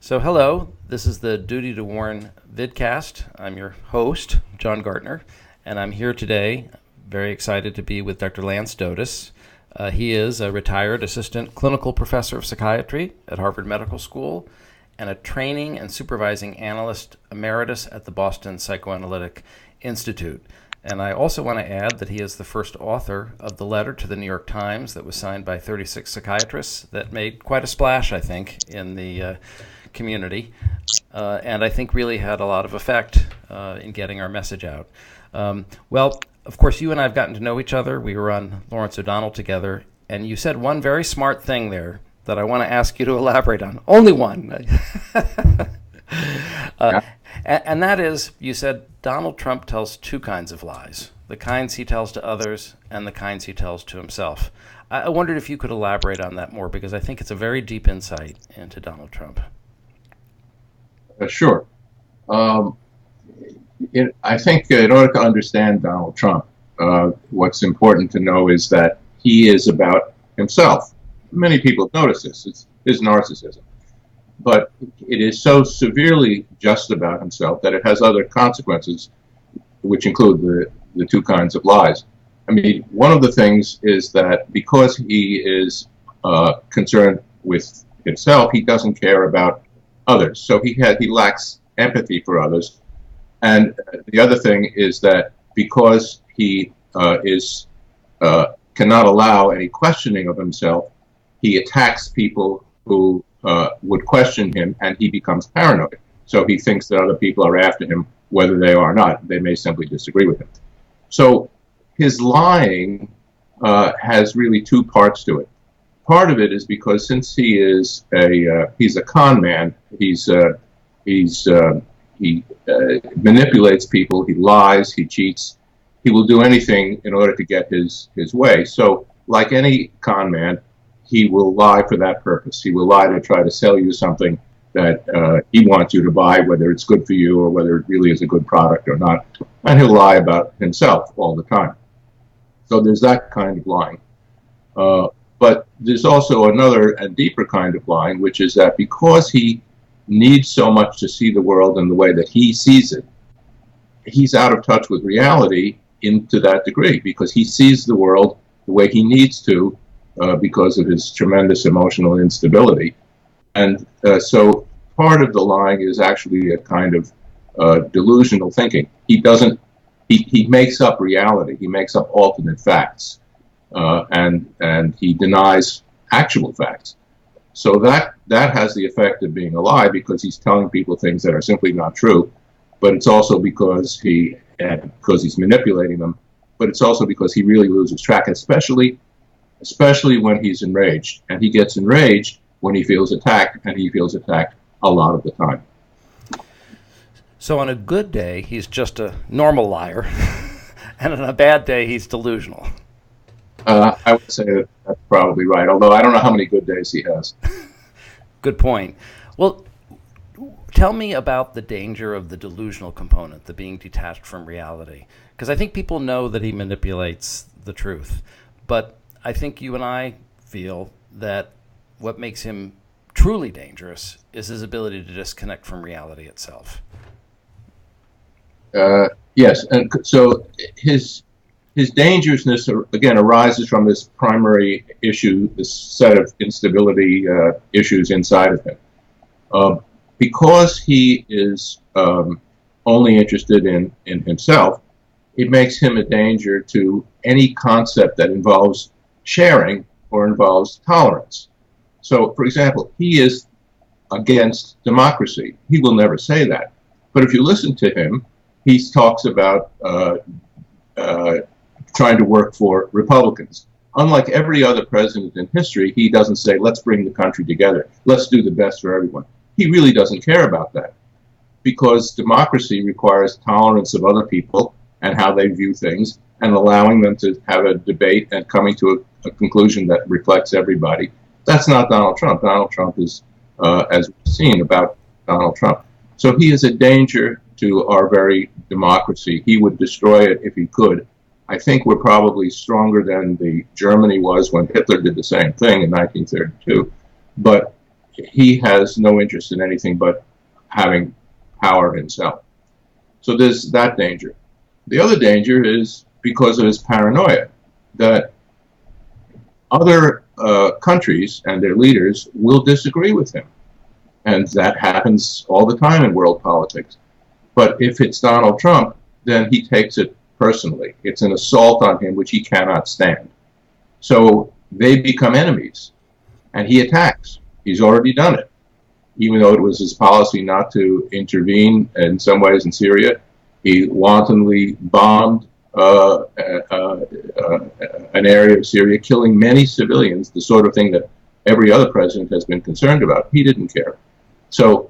So hello, this is the Duty to Warn vidcast. I'm your host, John Gartner, and I'm here today, very excited to be with Dr. Lance Dodes. He is a retired assistant clinical professor of psychiatry at Harvard Medical School and a training and supervising analyst emeritus at the Boston Psychoanalytic Institute. And I also want to add that he is the first author of the letter to the New York Times that was signed by 36 psychiatrists that made quite a splash, I think, in the community, and I think really had a lot of effect in getting our message out. Well, of course, you and I have gotten to know each other. We were on Lawrence O'Donnell together, and you said one very smart thing there that I want to ask you to elaborate on. Only one. And that is, you said Donald Trump tells two kinds of lies, the kinds he tells to others and the kinds he tells to himself. I wondered if you could elaborate on that more, because I think it's a very deep insight into Donald Trump. Sure. I think in order to understand Donald Trump, what's important to know is that he is about himself. Many people notice this. It's his narcissism. But it is so severely just about himself that it has other consequences, which include the two kinds of lies. I mean, one of the things is that because he is concerned with himself, he doesn't care about others. So he lacks empathy for others. And the other thing is that because he cannot allow any questioning of himself, he attacks people who would question him, and he becomes paranoid. So he thinks that other people are after him, whether they are or not. They may simply disagree with him. So his lying has really two parts to it. Part of it is because since he's a con man, he manipulates people, he lies, he cheats, he will do anything in order to get his way. So like any con man, he will lie for that purpose. He will lie to try to sell you something that he wants you to buy, whether it's good for you or whether it really is a good product or not. And he'll lie about himself all the time. So there's that kind of lying. But there's also another and deeper kind of lying, which is that because he needs so much to see the world in the way that he sees it, he's out of touch with reality to that degree, because he sees the world the way he needs to because of his tremendous emotional instability. And so part of the lying is actually a kind of delusional thinking. He makes up reality. He makes up alternate facts. And he denies actual facts. So that has the effect of being a lie, because he's telling people things that are simply not true. But it's also because he's manipulating them. But it's also because he really loses track, especially when he's enraged. And he gets enraged when he feels attacked, and he feels attacked a lot of the time. So on a good day, he's just a normal liar, and on a bad day, he's delusional. I would say that's probably right, although I don't know how many good days he has. Good point. Well, tell me about the danger of the delusional component, the being detached from reality. Because I think people know that he manipulates the truth. But I think you and I feel that what makes him truly dangerous is his ability to disconnect from reality itself. Yes, and so his dangerousness, again, arises from this primary issue, this set of instability issues inside of him. Because he is only interested in himself, it makes him a danger to any concept that involves sharing or involves tolerance. So, for example, he is against democracy. He will never say that. But if you listen to him, he talks about trying to work for Republicans. Unlike every other president in history, he doesn't say, let's bring the country together. Let's do the best for everyone. He really doesn't care about that, because democracy requires tolerance of other people and how they view things, and allowing them to have a debate and coming to a conclusion that reflects everybody. That's not Donald Trump. Donald Trump is, as we've seen, about Donald Trump. So he is a danger to our very democracy. He would destroy it if he could. I think we're probably stronger than Germany was when Hitler did the same thing in 1932. But he has no interest in anything but having power himself. So there's that danger. The other danger is because of his paranoia, that other countries and their leaders will disagree with him. And that happens all the time in world politics. But if it's Donald Trump, then he takes it personally. It's an assault on him which he cannot stand. So they become enemies, and he attacks. He's already done it. Even though it was his policy not to intervene in some ways in Syria, he wantonly bombed an area of Syria, killing many civilians, the sort of thing that every other president has been concerned about. He didn't care. So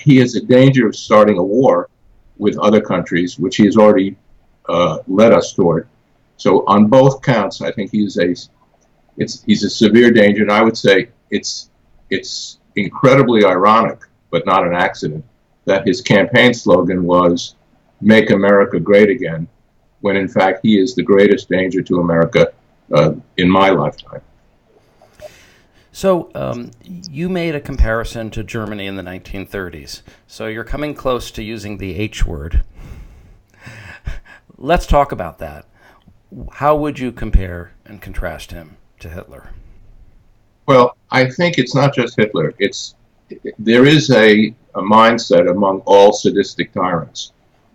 he is in danger of starting a war with other countries, which he has already led us toward. So on both counts, I think he's a severe danger, and I would say it's incredibly ironic, but not an accident, that his campaign slogan was "Make America Great Again," when in fact he is the greatest danger to America in my lifetime. So you made a comparison to Germany in the 1930s. So you're coming close to using the H word. Let's talk about that. How would you compare and contrast him to Hitler? Well, I think it's not just Hitler. There is a mindset among all sadistic tyrants.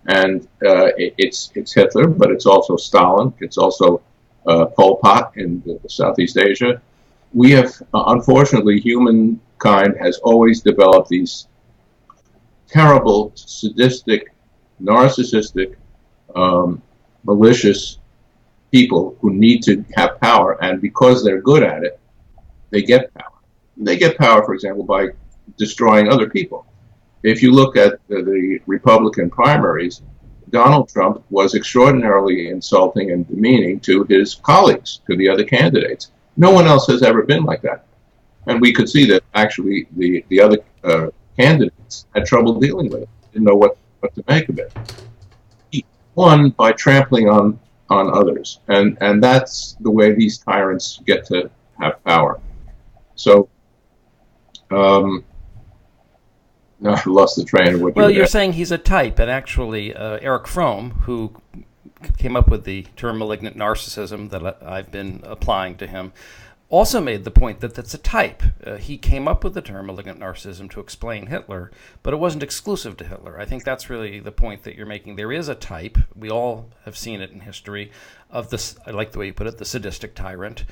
And it's Hitler, but it's also Stalin. It's also Pol Pot in Southeast Asia. We have, unfortunately, humankind has always developed these terrible, sadistic, narcissistic, malicious people who need to have power, and because they're good at it, they get power. They get power, for example, by destroying other people. If you look at the Republican primaries, Donald Trump was extraordinarily insulting and demeaning to his colleagues, to the other candidates. No one else has ever been like that. And we could see that actually the other candidates had trouble dealing with it, didn't know what to make of it. He won by trampling on others. And that's the way these tyrants get to have power. So, no, I lost the train of what you were you're saying he's a type, and actually Eric Fromm, who came up with the term malignant narcissism that I've been applying to him, also made the point that that's a type. He came up with the term malignant narcissism to explain Hitler, but it wasn't exclusive to Hitler. I think that's really the point that you're making. There is a type, we all have seen it in history, of this, I like the way you put it, the sadistic tyrant,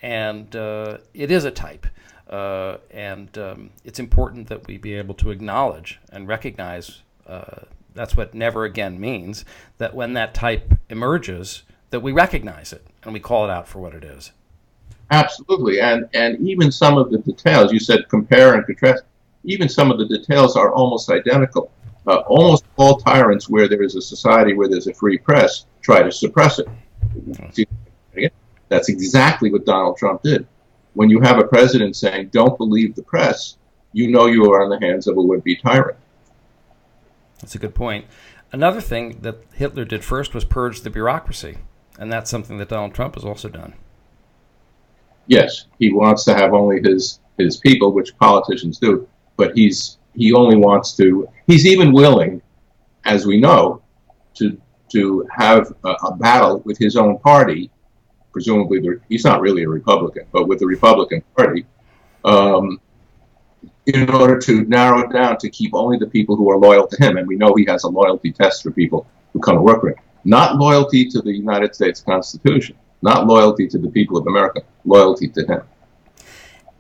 and it is a type. It's important that we be able to acknowledge and recognize that's what never again means, that when that type emerges, that we recognize it and we call it out for what it is. Absolutely. And even some of the details, you said compare and contrast, even some of the details are almost identical. Almost all tyrants where there is a society where there's a free press try to suppress it. That's exactly what Donald Trump did. When you have a president saying, don't believe the press, you know you are on the hands of a would-be tyrant. That's a good point. Another thing that Hitler did first was purge the bureaucracy, and that's something that Donald Trump has also done. Yes, he wants to have only his people, which politicians do, but he only wants to, he's even willing, as we know, to have a battle with his own party. Presumably, he's not really a Republican, but with the Republican Party, in order to narrow it down to keep only the people who are loyal to him. And we know he has a loyalty test for people who come to work for him. Not loyalty to the United States Constitution, not loyalty to the people of America, loyalty to him.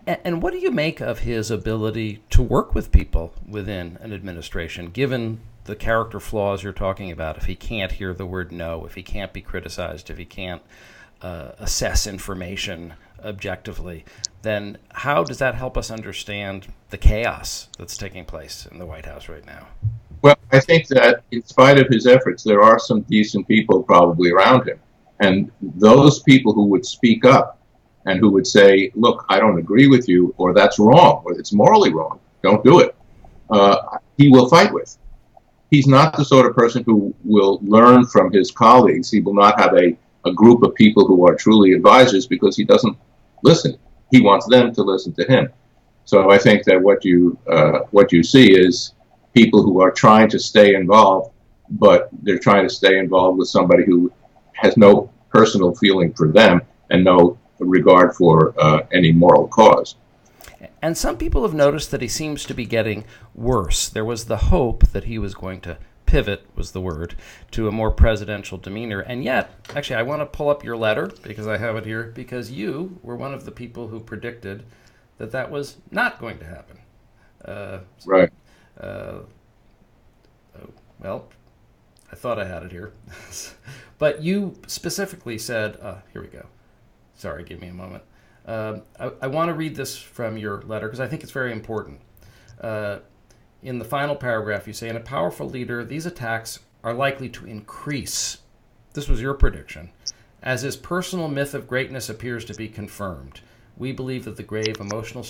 And what do you make of his ability to work with people within an administration, given the character flaws you're talking about? If he can't hear the word no, if he can't be criticized, if he can't assess information objectively, then how does that help us understand the chaos that's taking place in the White House right now? Well, I think that in spite of his efforts, there are some decent people probably around him. And those people who would speak up and who would say, look, I don't agree with you, or that's wrong, or it's morally wrong, don't do it, he will fight with. He's not the sort of person who will learn from his colleagues. He will not have a group of people who are truly advisors, because he doesn't listen. He wants them to listen to him. So I think that what you see is people who are trying to stay involved, but they're trying to stay involved with somebody who has no personal feeling for them and no regard for any moral cause. And some people have noticed that he seems to be getting worse. There was the hope that he was going to pivot, was the word, to a more presidential demeanor. And yet, actually, I want to pull up your letter, because I have it here, because you were one of the people who predicted that that was not going to happen. Right. Well, I thought I had it here. But you specifically said, here we go. Sorry, give me a moment. I want to read this from your letter because I think it's very important. In the final paragraph, you say, in a powerful leader, these attacks are likely to increase. This was your prediction. As his personal myth of greatness appears to be confirmed, we believe that the grave emotional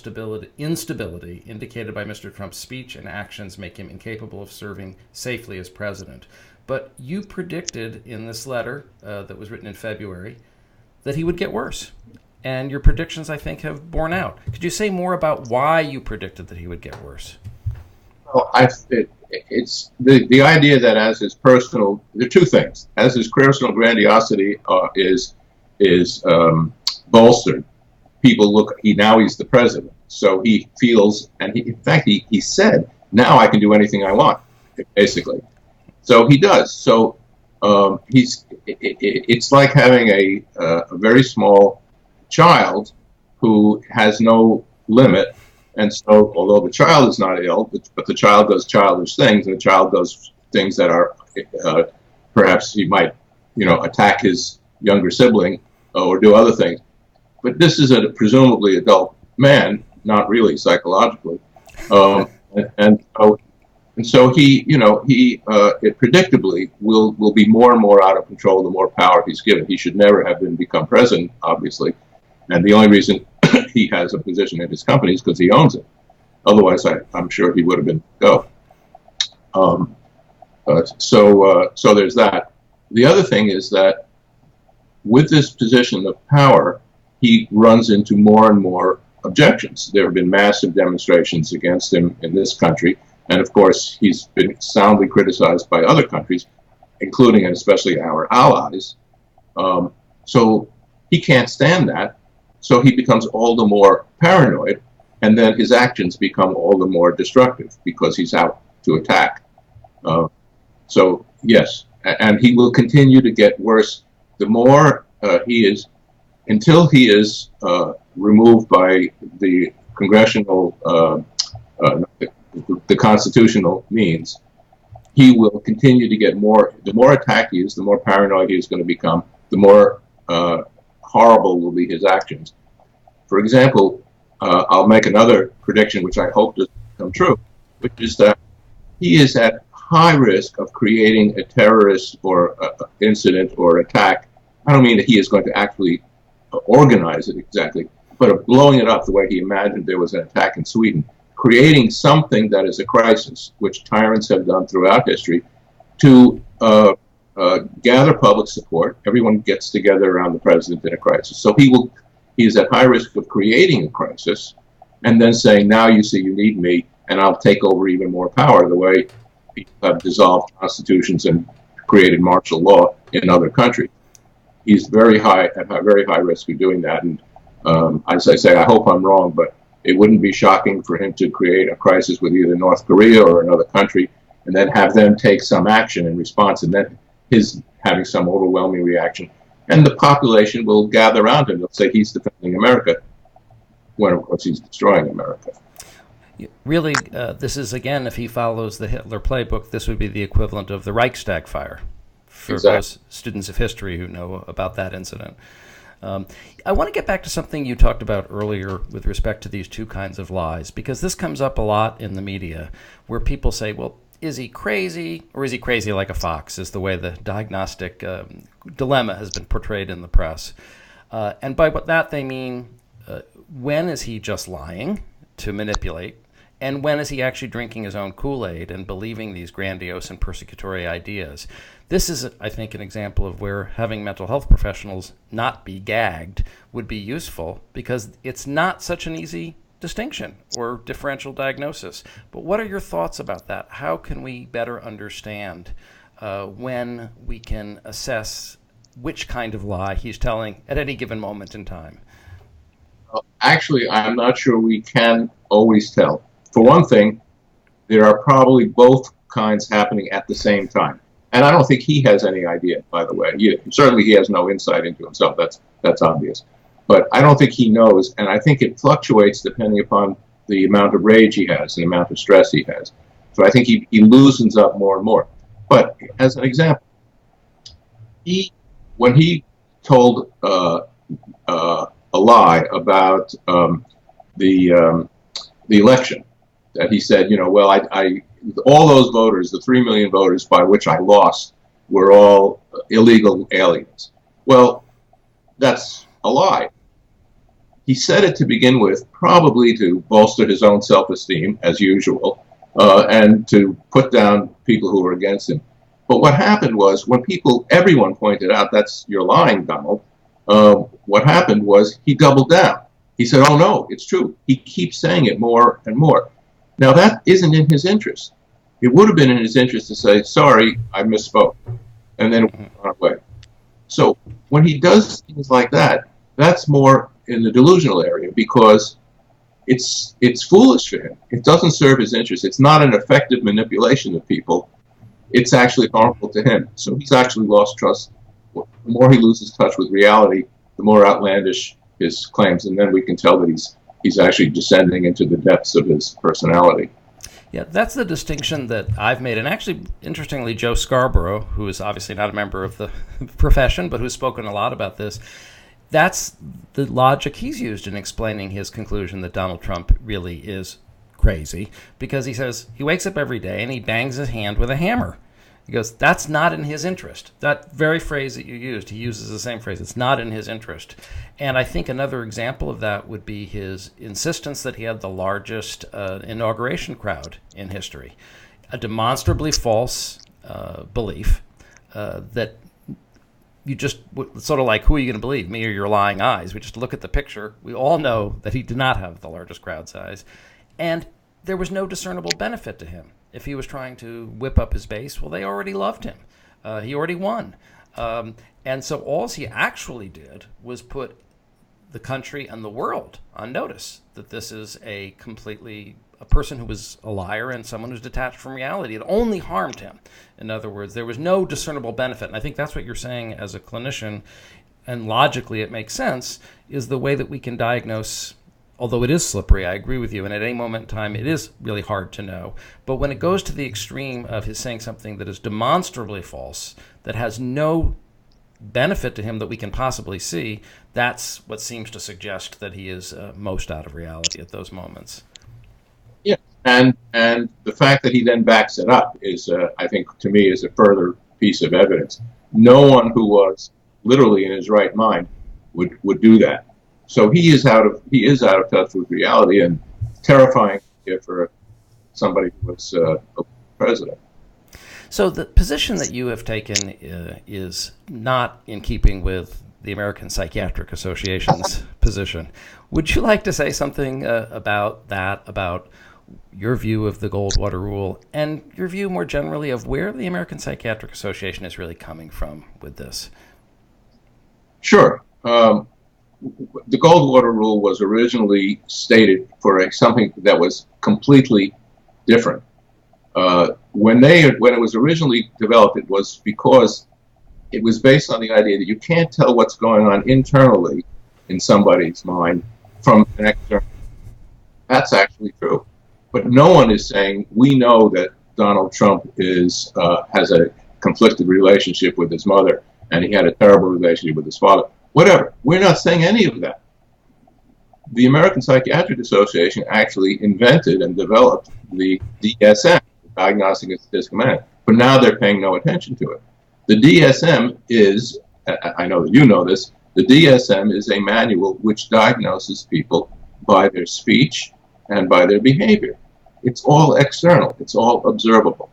instability indicated by Mr. Trump's speech and actions make him incapable of serving safely as president. But you predicted in this letter that was written in February that he would get worse. And your predictions, I think, have borne out. Could you say more about why you predicted that he would get worse? Well, it's the idea that as his personal, there are two things. As his personal grandiosity is bolstered, people look. He's the president, so he feels, and in fact, he said, "Now I can do anything I want," basically. So he does. So it's like having a very small child who has no limit. And so, although the child is not ill, but the child does childish things, and the child does things that are perhaps he might, attack his younger sibling or do other things. But this is a presumably adult man, not really psychologically, and so he predictably will be more and more out of control the more power he's given. He should never have become president, obviously, and the only reason he has a position in his company is because he owns it. Otherwise, I'm sure he would have been go. So there's that. The other thing is that with this position of power, he runs into more and more objections. There have been massive demonstrations against him in this country, and of course, he's been soundly criticized by other countries, including and especially our allies. So he can't stand that. So he becomes all the more paranoid, and then his actions become all the more destructive because he's out to attack. So yes, and he will continue to get worse the more he is, until he is removed by the congressional, the constitutional means. He will continue to get more. The more attacked he is, the more paranoid he is going to become. The more horrible will be his actions. For example, I'll make another prediction, which I hope does come true, which is that he is at high risk of creating a terrorist or incident or attack. I don't mean that he is going to actually organize it exactly, but of blowing it up the way he imagined there was an attack in Sweden, creating something that is a crisis, which tyrants have done throughout history, to gather public support. Everyone gets together around the president in a crisis. So he is at high risk of creating a crisis and then saying, now you see you need me and I'll take over even more power, the way people have dissolved constitutions and created martial law in other countries. He's at very high risk of doing that. And as I say, I hope I'm wrong, but it wouldn't be shocking for him to create a crisis with either North Korea or another country and then have them take some action in response, and then his having some overwhelming reaction. And the population will gather around him. They'll say he's defending America, when, of course, he's destroying America. Really, this is, again, if he follows the Hitler playbook, this would be the equivalent of the Reichstag fire for Exactly. those students of history who know about that incident. I want to get back to something you talked about earlier with respect to these two kinds of lies, because this comes up a lot in the media where people say, well, is he crazy or is he crazy like a fox, is the way the diagnostic dilemma has been portrayed in the press. And by that they mean, when is he just lying to manipulate, and when is he actually drinking his own Kool-Aid and believing these grandiose and persecutory ideas? This is, I think, an example of where having mental health professionals not be gagged would be useful, because it's not such an easy distinction or differential diagnosis. But what are your thoughts about that? How can we better understand when we can assess which kind of lie he's telling at any given moment in time? Actually, I'm not sure we can always tell. For one thing, there are probably both kinds happening at the same time. And I don't think he has any idea, by the way. Certainly he has no insight into himself. That's obvious. But I don't think he knows, and I think it fluctuates depending upon the amount of rage he has and the amount of stress he has. So I think he loosens up more and more. But as an example, when he told a lie about the election, that he said, well, I all those voters, the 3 million voters by which I lost, were all illegal aliens. Well, that's a lie. He said it to begin with, probably to bolster his own self-esteem, as usual, and to put down people who were against him. But what happened was, when everyone pointed out, you're lying, Donald, what happened was he doubled down. He said, oh no, it's true. He keeps saying it more and more. Now that isn't in his interest. It would have been in his interest to say, sorry, I misspoke, and then it went away. So when he does things like that, that's more in the delusional area, because it's foolish for him. It doesn't serve his interest. It's not an effective manipulation of people. It's actually harmful to him. So he's actually lost trust. The more he loses touch with reality, the more outlandish his claims, and then we can tell that he's actually descending into the depths of his personality. Yeah, that's the distinction that I've made. And actually, interestingly, Joe Scarborough, who is obviously not a member of the profession, but who's spoken a lot about this, that's the logic he's used in explaining his conclusion that Donald Trump really is crazy, because he says he wakes up every day and he bangs his hand with a hammer. He goes, that's not in his interest. That very phrase that you used, he uses the same phrase. It's not in his interest. And I think another example of that would be his insistence that he had the largest inauguration crowd in history. A demonstrably false belief that you just, sort of like, who are you going to believe, me or your lying eyes? We just look at the picture. We all know that he did not have the largest crowd size. And there was no discernible benefit to him. If he was trying to whip up his base, well, they already loved him. He already won. And so all he actually did was put the country and the world on notice that this is a person who was a liar and someone who's detached from reality. It only harmed him. In other words, there was no discernible benefit. And I think that's what you're saying as a clinician, and logically it makes sense, is the way that we can diagnose. Although it is slippery, I agree with you, and at any moment in time, it is really hard to know. But when it goes to the extreme of his saying something that is demonstrably false, that has no benefit to him that we can possibly see, that's what seems to suggest that he is most out of reality at those moments. Yeah, and the fact that he then backs it up is, I think, to me, is a further piece of evidence. No one who was literally in his right mind would do that. So he is out of touch with reality, and terrifying for somebody who was a president. So the position that you have taken is not in keeping with the American Psychiatric Association's position. Would you like to say something about that, about your view of the Goldwater Rule, and your view more generally of where the American Psychiatric Association is really coming from with this? Sure. The Goldwater Rule was originally stated for something that was completely different. When it was originally developed, it was because it was based on the idea that you can't tell what's going on internally in somebody's mind from an external. That's actually true. But no one is saying, we know that Donald Trump has a conflicted relationship with his mother, and he had a terrible relationship with his father. Whatever. We're not saying any of that. The American Psychiatric Association actually invented and developed the DSM, the Diagnostic and Statistical Manual, but now they're paying no attention to it. The DSM is, I know that you know this, the DSM is a manual which diagnoses people by their speech and by their behavior. It's all external. It's all observable.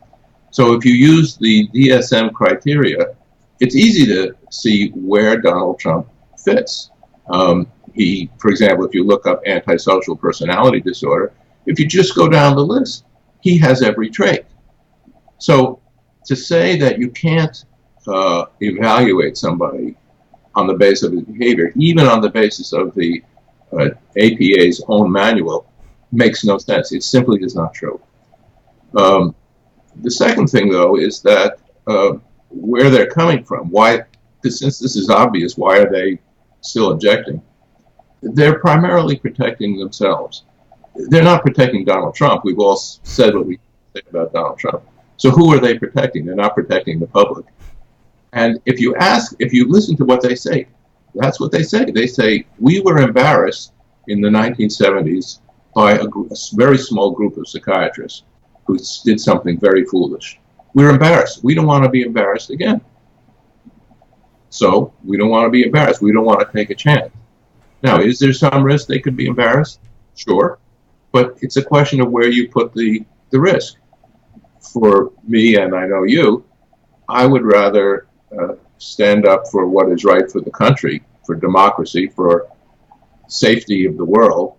So if you use the DSM criteria, it's easy to see where Donald Trump fits. For example, if you look up antisocial personality disorder, if you just go down the list, he has every trait. So to say that you can't evaluate somebody on the basis of his behavior, even on the basis of the APA's own manual, makes no sense. It simply is not true. The second thing, though, is that where they're coming from. Why, since this is obvious, why are they still objecting? They're primarily protecting themselves. They're not protecting Donald Trump. We've all said what we think about Donald Trump. So who are they protecting? They're not protecting the public. And if you listen to what they say, that's what they say. They say, we were embarrassed in the 1970s by a very small group of psychiatrists who did something very foolish. We're embarrassed. We don't want to be embarrassed again. So we don't want to be embarrassed. We don't want to take a chance. Now, is there some risk they could be embarrassed? Sure. But it's a question of where you put the risk. For me, and I know you, I would rather stand up for what is right for the country, for democracy, for safety of the world,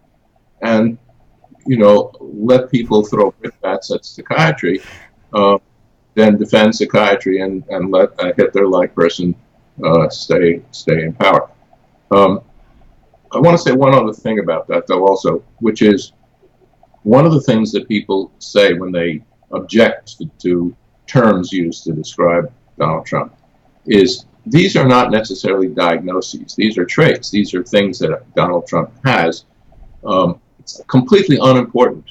and let people throw brickbats at psychiatry, then defend psychiatry and let a Hitler-like person stay in power. I want to say one other thing about that, though, also, which is one of the things that people say when they object to terms used to describe Donald Trump is these are not necessarily diagnoses. These are traits. These are things that Donald Trump has. It's completely unimportant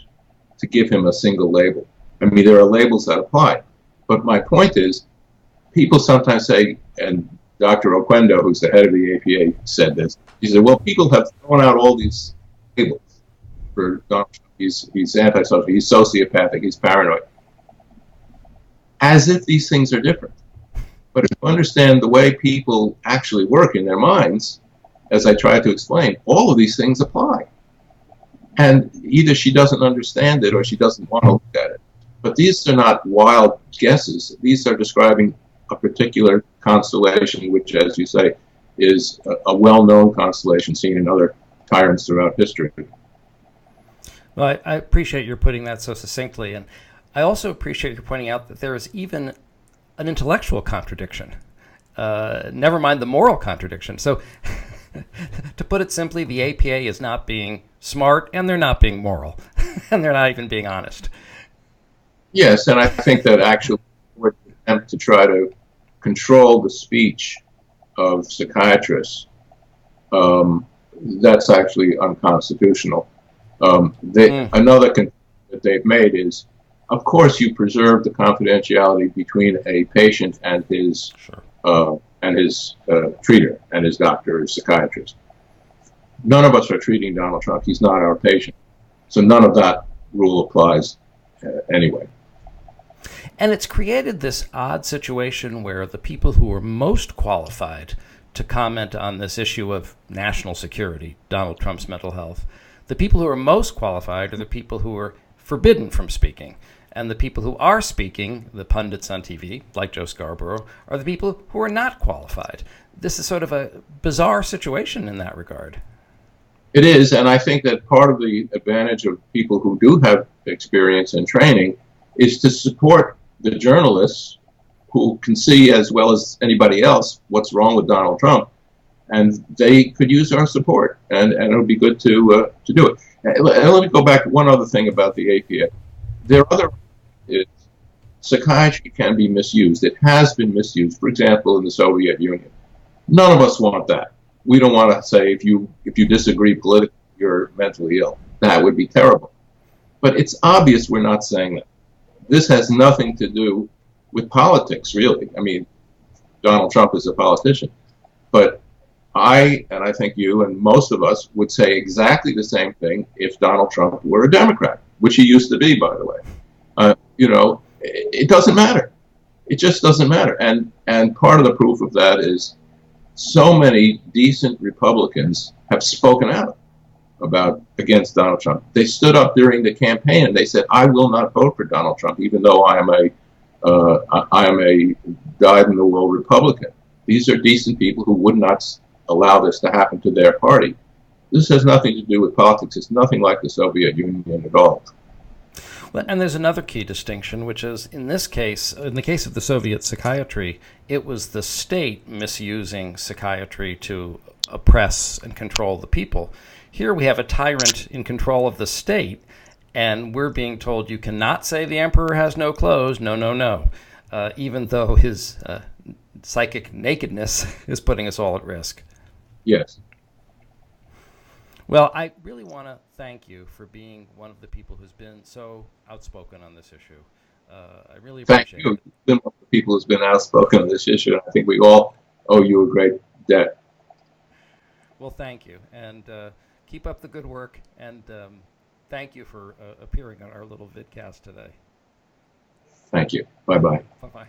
to give him a single label. I mean, there are labels that apply. But my point is, people sometimes say, and Dr. Oquendo, who's the head of the APA, said this. He said, well, people have thrown out all these labels for Donald Trump. He's antisocial, he's sociopathic, he's paranoid. As if these things are different. But if you understand the way people actually work in their minds, as I tried to explain, all of these things apply. And either she doesn't understand it or she doesn't want to look at it. But these are not wild guesses. These are describing a particular constellation, which, as you say, is a well-known constellation seen in other tyrants throughout history. Well, I appreciate your putting that so succinctly, and I also appreciate your pointing out that there is even an intellectual contradiction, never mind the moral contradiction. So, to put it simply, the APA is not being smart, and they're not being moral, and they're not even being honest. Yes, and I think that actually would attempt to try to control the speech of psychiatrists, that's actually unconstitutional. Another conclusion that they've made is, of course, you preserve the confidentiality between a patient and his treater and his doctor, his psychiatrist. None of us are treating Donald Trump. He's not our patient. So none of that rule applies anyway. And it's created this odd situation where the people who are most qualified to comment on this issue of national security, Donald Trump's mental health, the people who are most qualified are the people who are forbidden from speaking. And the people who are speaking, the pundits on TV, like Joe Scarborough, are the people who are not qualified. This is sort of a bizarre situation in that regard. It is, and I think that part of the advantage of people who do have experience and training is to support the journalists who can see as well as anybody else what's wrong with Donald Trump, and they could use our support, and it would be good to do it. And let me go back to one other thing about the APA. There are other psychiatry can be misused. It has been misused, for example, in the Soviet Union. None of us want that. We don't want to say if you disagree politically, you're mentally ill. That would be terrible. But it's obvious we're not saying that. This has nothing to do with politics, really. I mean, Donald Trump is a politician. But I think you and most of us would say exactly the same thing if Donald Trump were a Democrat, which he used to be, by the way. It doesn't matter. It just doesn't matter. And part of the proof of that is so many decent Republicans have spoken out against Donald Trump. They stood up during the campaign and they said, "I will not vote for Donald Trump, even though I am a dyed-in-the-wool Republican." These are decent people who would not allow this to happen to their party. This has nothing to do with politics. It's nothing like the Soviet Union at all. Well, and there's another key distinction, which is in this case, in the case of the Soviet psychiatry, it was the state misusing psychiatry to oppress and control the people. Here we have a tyrant in control of the state, and we're being told you cannot say the emperor has no clothes. No, no, no. Even though his psychic nakedness is putting us all at risk. Yes. Well, I really want to thank you for being one of the people who's been so outspoken on this issue. I really Thank appreciate you. it. You've been one of the people who's been outspoken on this issue, and I think we all owe you a great debt. Well, thank you. And keep up the good work. And thank you for appearing on our little vidcast today. Thank you. Bye-bye. Bye-bye.